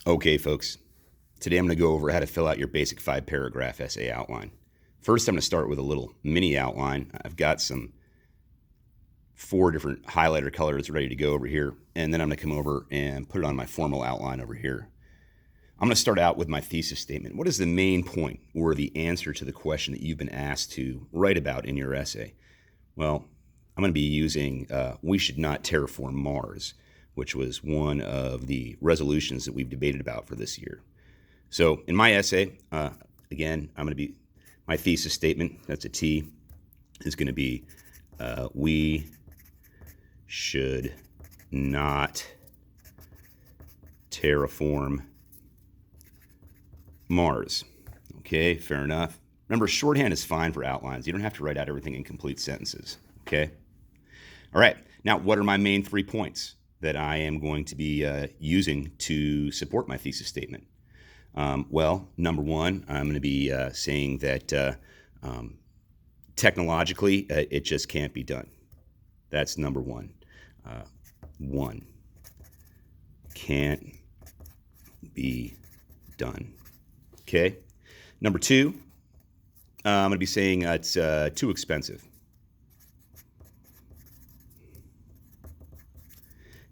Okay, folks, today I'm going to go over how to fill out your basic 5-paragraph essay outline. First, I'm going to start with a little mini outline. I've got some 4 different highlighter colors ready to go over here, and then I'm going to come over and put it on my formal outline over here. I'm going to start out with my thesis statement. What is the main point or the answer to the question that you've been asked to write about in your essay? Well, I'm going to be using we should not terraform Mars, which was one of the resolutions that we've debated about for this year. So in my essay, again, my thesis statement, that's a T, is going to be we should not terraform Mars. Okay, fair enough. Remember, shorthand is fine for outlines. You don't have to write out everything in complete sentences. Okay? All right, now what are my main 3 points that I am going to be using to support my thesis statement? Well, number 1, I'm going to be saying that technologically, it just can't be done. That's number 1. 1 can't be done. Okay. Number 2, I'm going to be saying it's too expensive.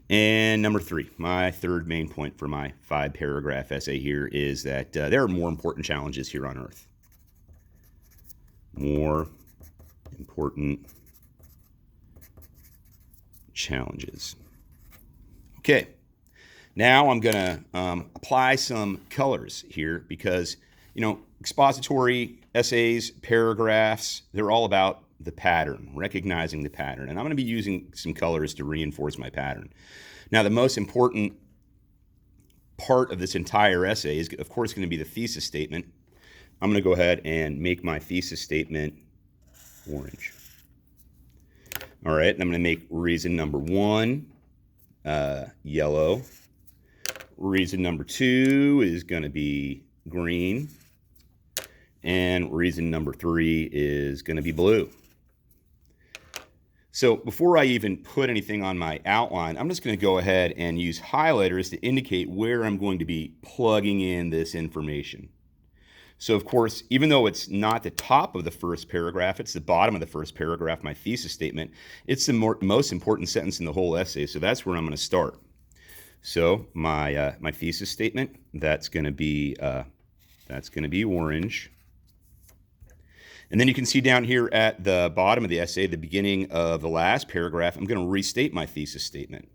And number 3, my third main point for my 5-paragraph essay here is that there are more important challenges here on Earth. More important challenges. Okay, now I'm going to apply some colors here because, expository essays, paragraphs, they're all about the pattern, recognizing the pattern. And I'm going to be using some colors to reinforce my pattern. Now, the most important part of this entire essay is, of course, going to be the thesis statement. I'm going to go ahead and make my thesis statement orange. All right, and I'm going to make reason number 1 yellow. Reason number 2 is going to be green. And reason number 3 is going to be blue. So before I even put anything on my outline, I'm just going to go ahead and use highlighters to indicate where I'm going to be plugging in this information. So of course, even though it's not the top of the first paragraph, it's the bottom of the first paragraph, my thesis statement, it's the most important sentence in the whole essay, so that's where I'm going to start. So my thesis statement, that's going to be orange. And then you can see down here at the bottom of the essay, the beginning of the last paragraph, I'm going to restate my thesis statement.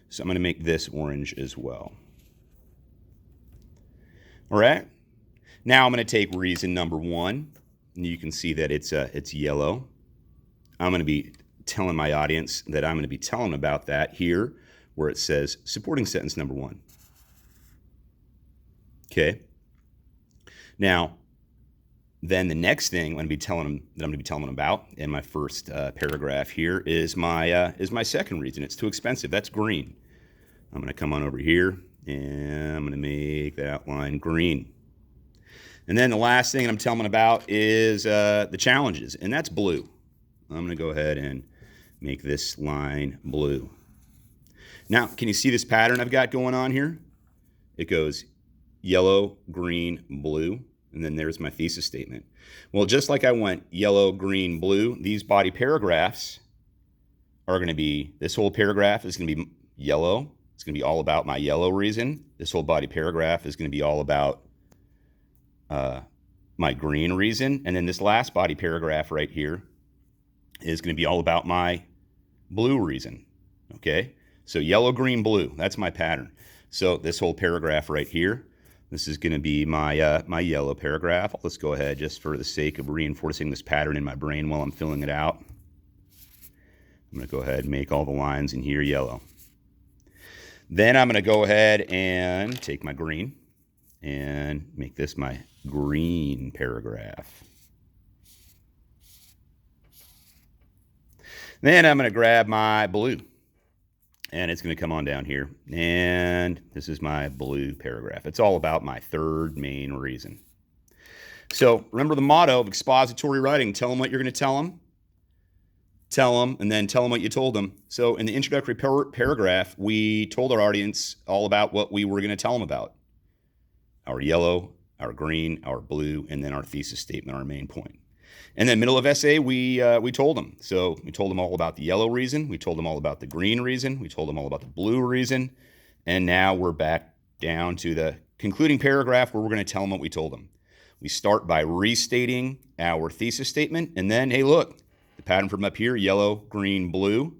So I'm going to make this orange as well. All right. Now I'm going to take reason number 1, and you can see that it's yellow. I'm going to be telling my audience that I'm going to be telling about that here, where it says supporting sentence number 1. Okay. Now, then the next thing I'm going to be telling them about in my first paragraph here is my second reason. It's too expensive. That's green. I'm going to come on over here and I'm going to make that line green. And then the last thing I'm telling them about is the challenges, and that's blue. I'm going to go ahead and make this line blue. Now, can you see this pattern I've got going on here? It goes yellow, green, blue. And then there's my thesis statement. Well, just like I went yellow, green, blue, these body paragraphs are going to be, this whole paragraph is going to be yellow. It's going to be all about my yellow reason. This whole body paragraph is going to be all about my green reason. And then this last body paragraph right here is going to be all about my blue reason. Okay? So yellow, green, blue. That's my pattern. So this whole paragraph right here, this is going to be my my yellow paragraph. Let's go ahead, just for the sake of reinforcing this pattern in my brain while I'm filling it out. I'm going to go ahead and make all the lines in here yellow. Then I'm going to go ahead and take my green and make this my green paragraph. Then I'm going to grab my blue. And it's going to come on down here. And this is my blue paragraph. It's all about my third main reason. So remember the motto of expository writing. Tell them what you're going to tell them. tell them, and then tell them what you told them. So in the introductory paragraph, we told our audience all about what we were going to tell them about. our yellow, our green, our blue, and then our thesis statement, our main point. And then middle of essay, we told them. So we told them all about the yellow reason. We told them all about the green reason. We told them all about the blue reason. And now we're back down to the concluding paragraph where we're going to tell them what we told them. We start by restating our thesis statement. And then, hey, look, the pattern from up here, yellow, green, blue.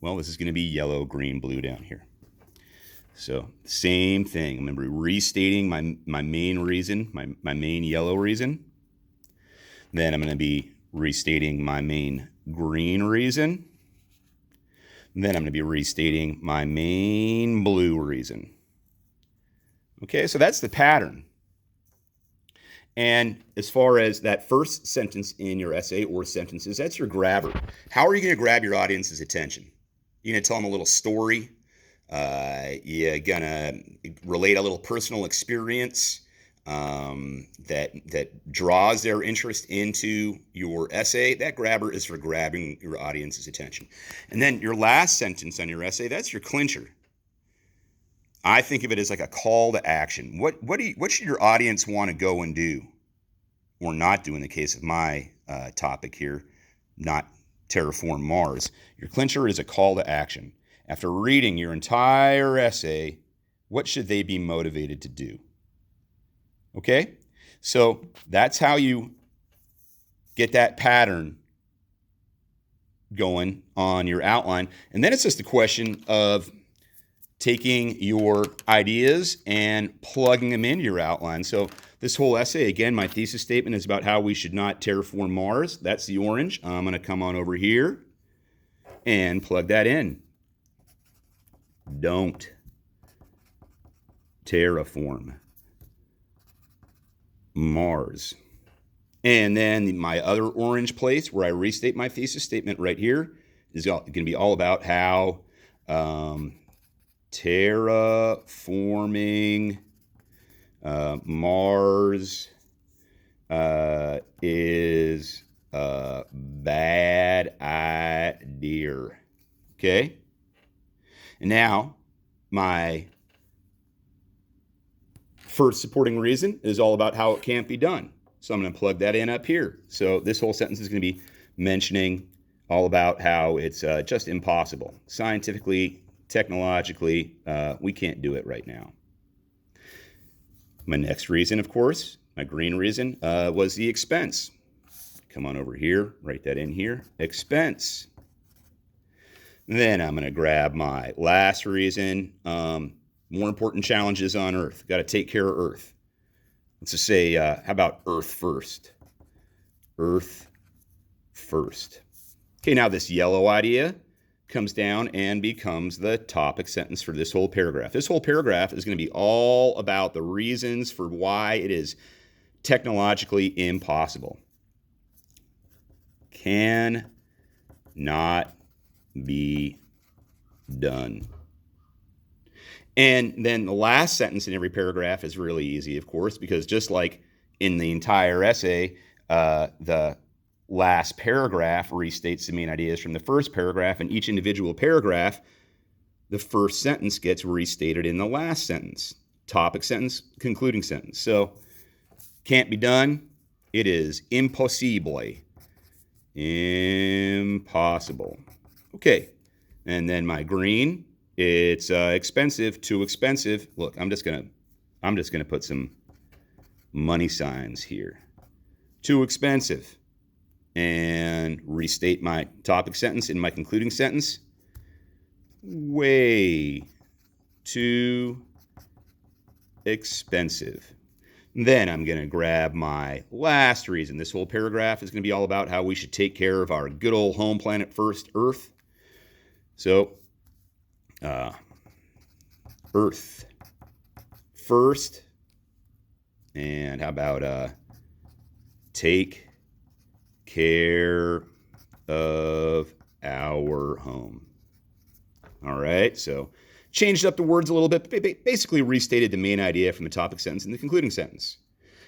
Well, this is going to be yellow, green, blue down here. So same thing. I'm going to be restating my main reason, my main yellow reason. Then I'm going to be restating my main green reason. Then I'm going to be restating my main blue reason. Okay, so that's the pattern. And as far as that first sentence in your essay or sentences, that's your grabber. How are you going to grab your audience's attention? You're going to tell them a little story. You're going to relate a little personal experience that draws their interest into your essay. That grabber is for grabbing your audience's attention. And then your last sentence on your essay, that's your clincher. I think of it as like a call to action. What should your audience want to go and do or not do in the case of my topic here, not terraform Mars? Your clincher is a call to action. After reading your entire essay, what should they be motivated to do? Okay? So that's how you get that pattern going on your outline. And then it's just a question of taking your ideas and plugging them into your outline. So this whole essay, again, my thesis statement is about how we should not terraform Mars. That's the orange. I'm going to come on over here and plug that in. Don't terraform Mars. And then my other orange place where I restate my thesis statement right here is going to be all about how terraforming Mars is a bad idea. Okay? And now, my first supporting reason is all about how it can't be done. So I'm going to plug that in up here. So this whole sentence is going to be mentioning all about how it's just impossible. Scientifically, technologically, we can't do it right now. My next reason, of course, my green reason, was the expense. Come on over here, write that in here, expense. Then I'm going to grab my last reason, more important challenges on Earth. Got to take care of Earth. Let's just say, how about Earth first? Earth first. Okay, now this yellow idea comes down and becomes the topic sentence for this whole paragraph. This whole paragraph is going to be all about the reasons for why it is technologically impossible. Can not be done. And then the last sentence in every paragraph is really easy, of course, because just like in the entire essay, the last paragraph restates the main ideas from the first paragraph, and each individual paragraph, the first sentence gets restated in the last sentence. Topic sentence, concluding sentence. So, can't be done. It is impossible. Impossible. Okay, and then my green, it's expensive, too expensive. Look, I'm just gonna put some money signs here. Too expensive. And restate my topic sentence in my concluding sentence. Way too expensive. Then I'm going to grab my last reason. This whole paragraph is going to be all about how we should take care of our good old home planet first, Earth. So, Earth first. And how about take care of our home. All right, so changed up the words a little bit, basically restated the main idea from the topic sentence in the concluding sentence.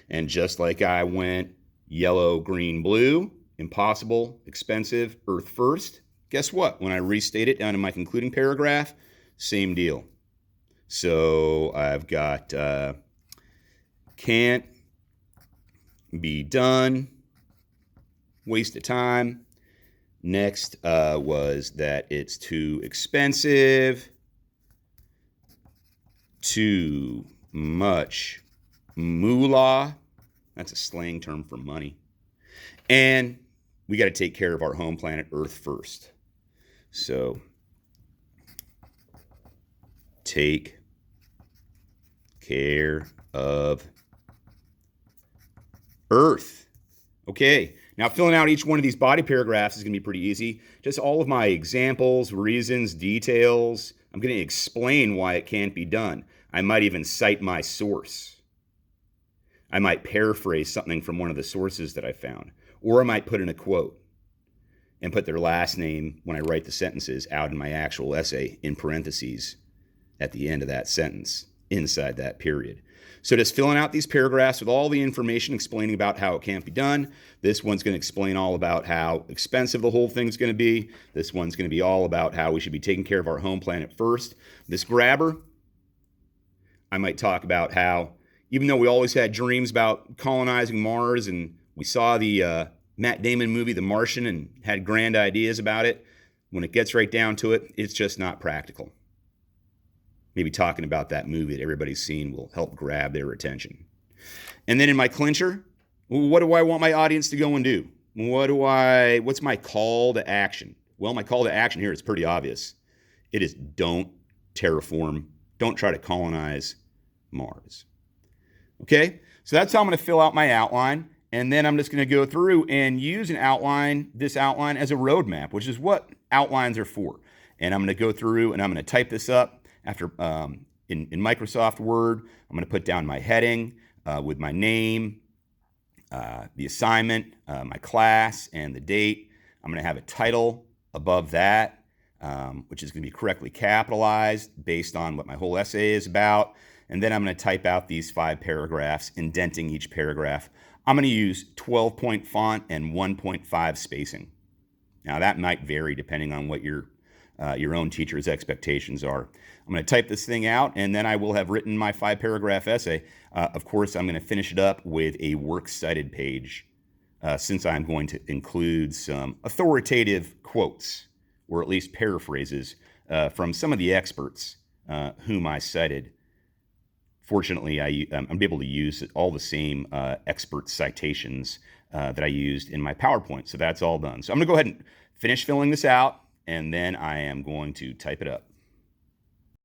And just like I went yellow, green, blue, impossible, expensive, Earth first, guess what? When I restate it down in my concluding paragraph, same deal. So I've got Can't be done. Waste of time. Next was that it's too expensive. Too much moolah. That's a slang term for money. And we got to take care of our home planet Earth first. So take care of Earth. Okay, now filling out each one of these body paragraphs is going to be pretty easy. Just all of my examples, reasons, details. I'm going to explain why it can't be done. I might even cite my source. I might paraphrase something from one of the sources that I found. Or I might put in a quote and put their last name when I write the sentences out in my actual essay in parentheses at the end of that sentence inside that period. So just filling out these paragraphs with all the information explaining about how it can't be done. This one's going to explain all about how expensive the whole thing's going to be. This one's going to be all about how we should be taking care of our home planet first. This grabber, I might talk about how, even though we always had dreams about colonizing Mars and we saw the Matt Damon movie, The Martian, and had grand ideas about it, when it gets right down to it, it's just not practical. Maybe talking about that movie that everybody's seen will help grab their attention. And then in my clincher, what do I want my audience to go and do? What's my call to action? Well, my call to action here is pretty obvious. It is don't terraform, don't try to colonize Mars. Okay, so that's how I'm going to fill out my outline. And then I'm just going to go through and use this outline as a roadmap, which is what outlines are for. And I'm going to go through and I'm going to type this up after in Microsoft Word. I'm going to put down my heading with my name, the assignment, my class, and the date. I'm going to have a title above that, which is going to be correctly capitalized based on what my whole essay is about. And then I'm going to type out these 5 paragraphs, indenting each paragraph. I'm going to use 12-point font and 1.5 spacing. Now that might vary depending on what your own teacher's expectations are. I'm going to type this thing out, and then I will have written my 5-paragraph essay. Of course, I'm going to finish it up with a works cited page, since I'm going to include some authoritative quotes, or at least paraphrases, from some of the experts whom I cited. Fortunately, I'm able to use all the same expert citations that I used in my PowerPoint, so that's all done. So I'm going to go ahead and finish filling this out, and then I am going to type it up.